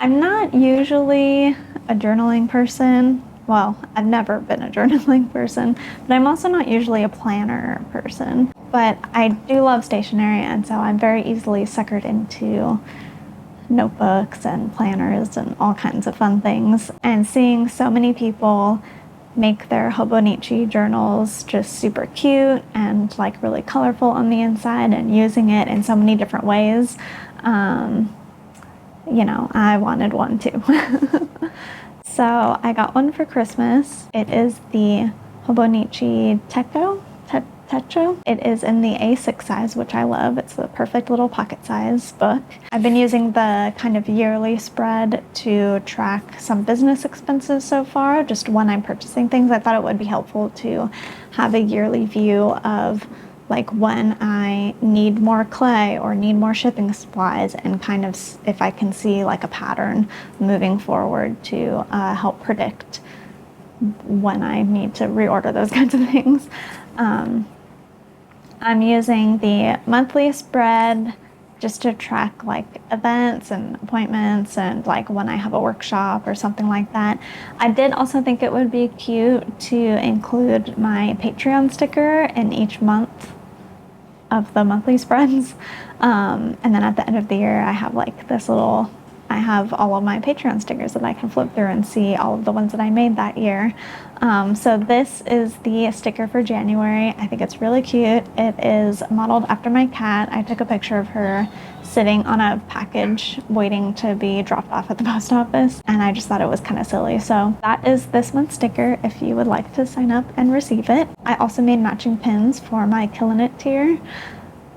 I'm not usually a journaling person. Well, I've never been a journaling person, but I'm also not usually a planner person. But I do love stationery, and so I'm very easily suckered into notebooks and planners and all kinds of fun things. And seeing so many people make their Hobonichi journals just super cute and like really colorful on the inside and using it in so many different ways, you know, I wanted one too. So I got one for Christmas. It is the Hobonichi Techo. Techo. It is in the A6 size, which I love. It's the perfect little pocket size book. I've been using the kind of yearly spread to track some business expenses so far, just when I'm purchasing things. I thought it would be helpful to have a yearly view of like when I need more clay or need more shipping supplies, and kind of if I can see like a pattern moving forward to help predict when I need to reorder those kinds of things. I'm using the monthly spread just to track like events and appointments and like when I have a workshop or something like that. I did also think it would be cute to include my Patreon sticker in each month of the monthly spreads. And then at the end of the year, I have like this little, I have all of my Patreon stickers that I can flip through and see all of the ones that I made that year. So this is the sticker for January. I think it's really cute. It is modeled after my cat. I took a picture of her sitting on a package waiting to be dropped off at the post office, and I just thought it was kind of silly. So that is this month's sticker if you would like to sign up and receive it. I also made matching pins for my Kiln It tier.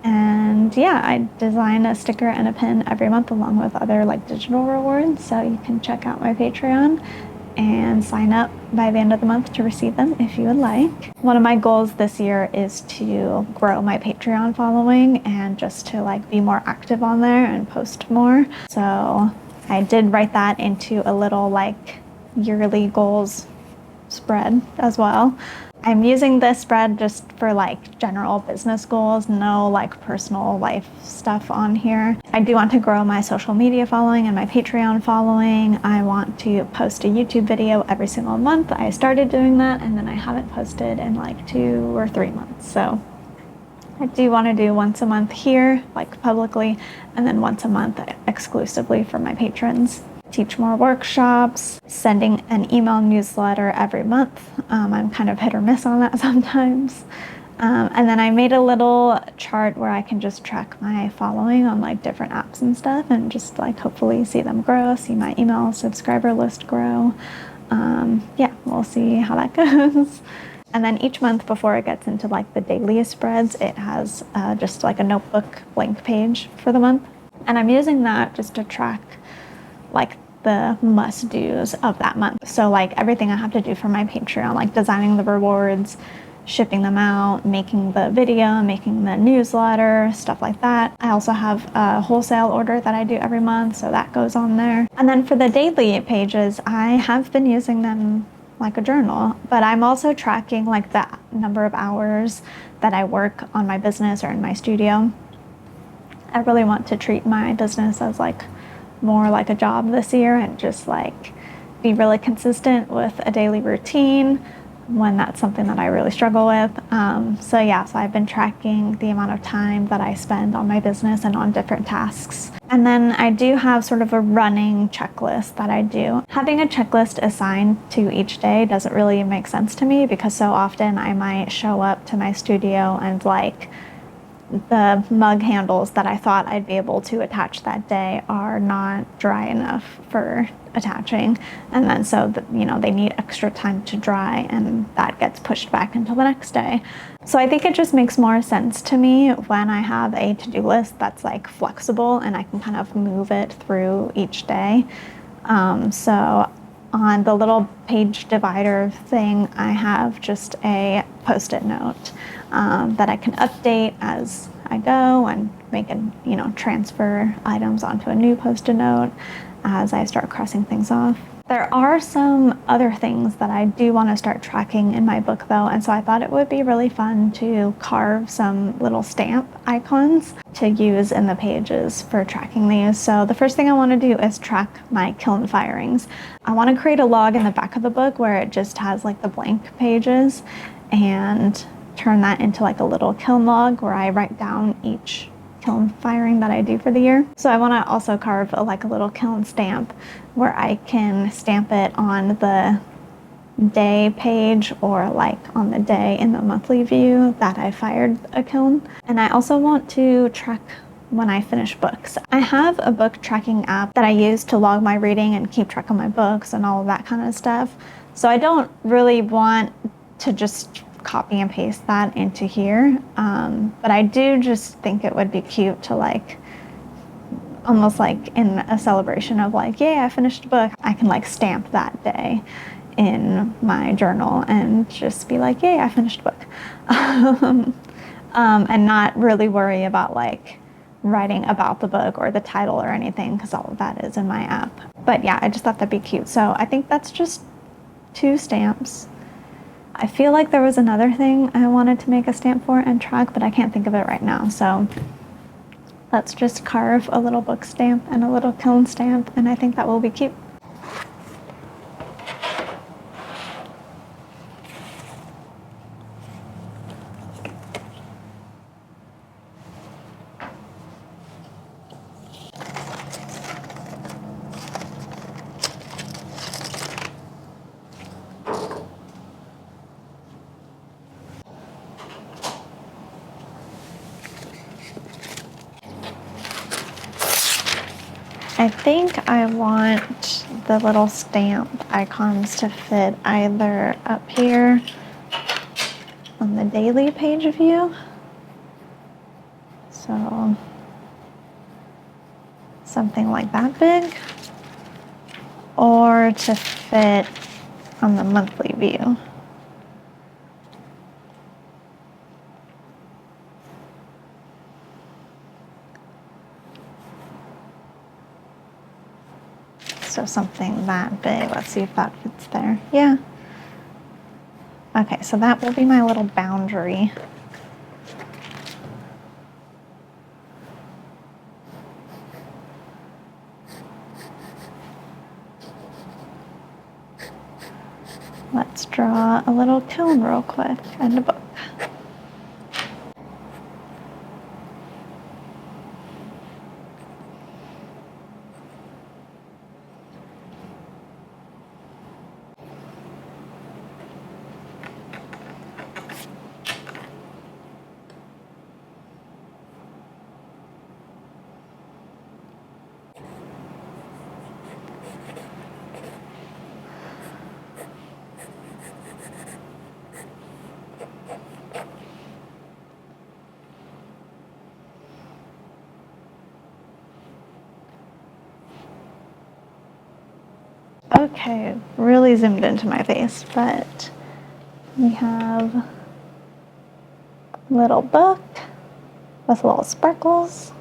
And yeah, I design a sticker and a pin every month along with other like digital rewards. So you can check out my Patreon and sign up by the end of the month to receive them if you would like. One of my goals this year is to grow my Patreon following and just to like be more active on there and post more. So I did write that into a little like yearly goals spread as well. I'm using this spread just for like general business goals, no like personal life stuff on here. I do want to grow my social media following and my Patreon following. I want to post a YouTube video every single month. I started doing that and then I haven't posted in like 2 or 3 months. So I do want to do once a month here, like publicly, and then once a month exclusively for my patrons. Teach more workshops, sending an email newsletter every month. I'm kind of hit or miss on that sometimes. And then I made a little chart where I can just track my following on like different apps and stuff, and just like hopefully see them grow, see my email subscriber list grow. Yeah, we'll see how that goes. And then each month before it gets into like the daily spreads, it has just like a notebook blank page for the month. And I'm using that just to track like the must-dos of that month. So like everything I have to do for my Patreon, like designing the rewards, shipping them out, making the video, making the newsletter, stuff like that. I also have a wholesale order that I do every month, so that goes on there. And then for the daily pages, I have been using them like a journal, but I'm also tracking like the number of hours that I work on my business or in my studio. I really want to treat my business as like more like a job this year and just like be really consistent with a daily routine when that's something that I really struggle with. So I've been tracking the amount of time that I spend on my business and on different tasks. And then I do have sort of a running checklist that I do. Having a checklist assigned to each day doesn't really make sense to me, because so often I might show up to my studio and like the mug handles that I thought I'd be able to attach that day are not dry enough for attaching, and then so they need extra time to dry, and that gets pushed back until the next day. So I think it just makes more sense to me when I have a to-do list that's like flexible and I can kind of move it through each day. So on the little page divider thing, I have just a post-it note that I can update as I go and make a, transfer items onto a new Post-it note as I start crossing things off. There are some other things that I do want to start tracking in my book though, and so I thought it would be really fun to carve some little stamp icons to use in the pages for tracking these. So the first thing I want to do is track my kiln firings. I want to create a log in the back of the book where it just has like the blank pages, and turn that into like a little kiln log where I write down each kiln firing that I do for the year. So I want to also carve a little kiln stamp where I can stamp it on the day page or on the day in the monthly view that I fired a kiln. And I also want to track when I finish books. I have a book tracking app that I use to log my reading and keep track of my books and all of that kind of stuff. So I don't really want to just copy and paste that into here, but I do just think it would be cute to almost in a celebration of yay, I finished a book. I can stamp that day in my journal and just be yay, I finished a book. And not really worry about writing about the book or the title or anything, because all of that is in my app. But yeah, I just thought that'd be cute. So I think that's just 2 stamps. I feel like there was another thing I wanted to make a stamp for and track, but I can't think of it right now. So let's just carve a little book stamp and a little kiln stamp, and I think that will be cute. I think I want the little stamp icons to fit either up here on the daily page view. So something like that big, or to fit on the monthly view. So something that big. Let's see if that fits there. Yeah. Okay, so that will be my little boundary. Let's draw a little kiln real quick and a book. Okay, really zoomed into my face, but we have a little book with little sparkles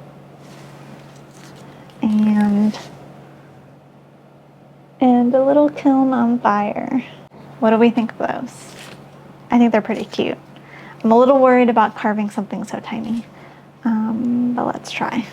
and a little kiln on fire. What do we think of those? I think they're pretty cute. I'm a little worried about carving something so tiny, but let's try.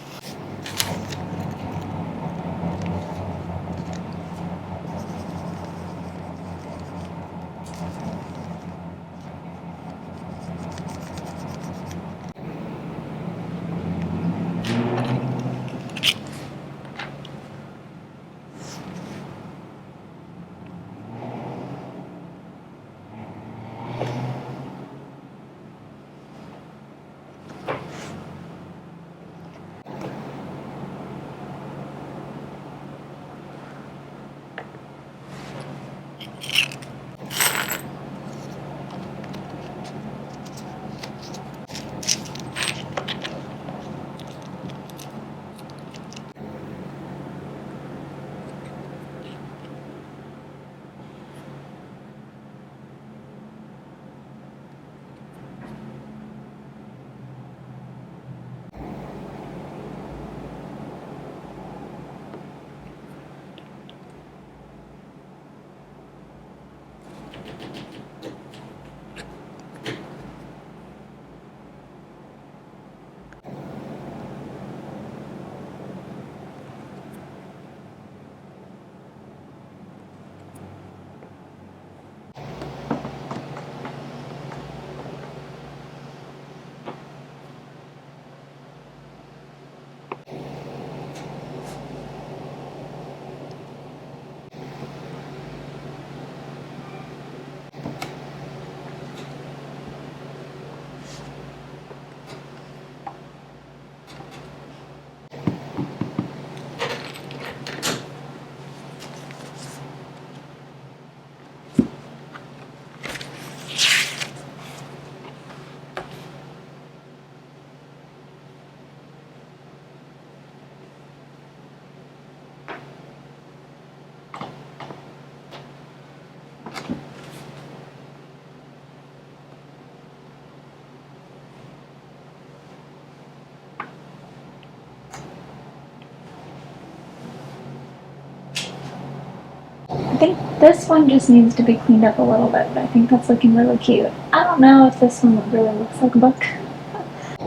I think this one just needs to be cleaned up a little bit, but I think that's looking really cute. I don't know if this one really looks like a book.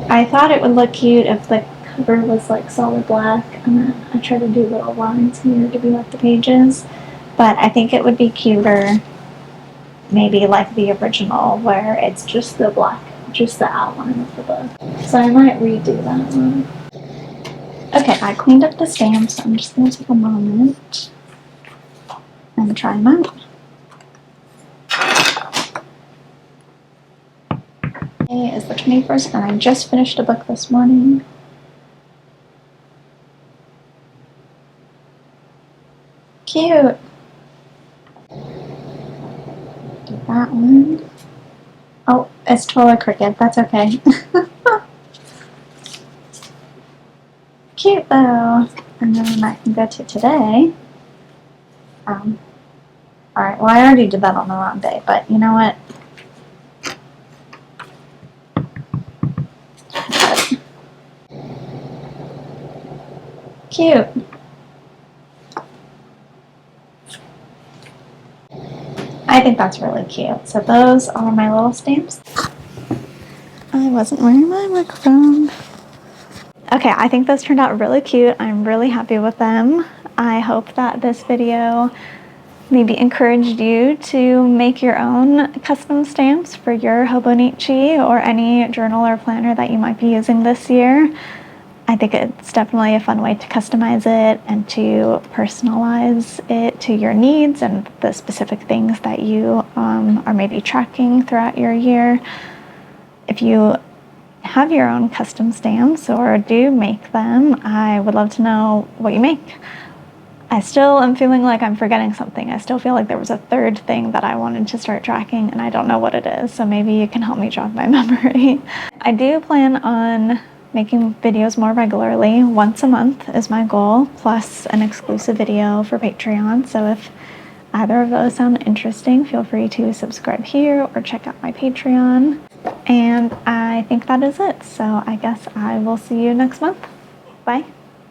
I thought it would look cute if the cover was like solid black, and then I tried to do little lines here to be like the pages, but I think it would be cuter maybe like the original where it's just the black, just the outline of the book. So I might redo that one. Okay, I cleaned up the stamps, so I'm just going to take a moment and try them out. Today is the 21st, and I just finished a book this morning. Cute. Do that one. Oh, it's totally crooked. That's okay. Cute though. And then I can go to today. Alright, well I already did that on the wrong day, but you know what? Cute. I think that's really cute. So those are my little stamps. I wasn't wearing my microphone. Okay, I think those turned out really cute. I'm really happy with them. I hope that this video maybe encouraged you to make your own custom stamps for your Hobonichi or any journal or planner that you might be using this year. I think it's definitely a fun way to customize it and to personalize it to your needs and the specific things that you are maybe tracking throughout your year. If you have your own custom stamps or do make them, I would love to know what you make. I still am feeling like I'm forgetting something. I still feel like there was a third thing that I wanted to start tracking and I don't know what it is, so maybe you can help me jog my memory. I do plan on making videos more regularly. Once a month is my goal, plus an exclusive video for Patreon. So if either of those sound interesting, feel free to subscribe here or check out my Patreon. And I think that is it. So I guess I will see you next month. Bye.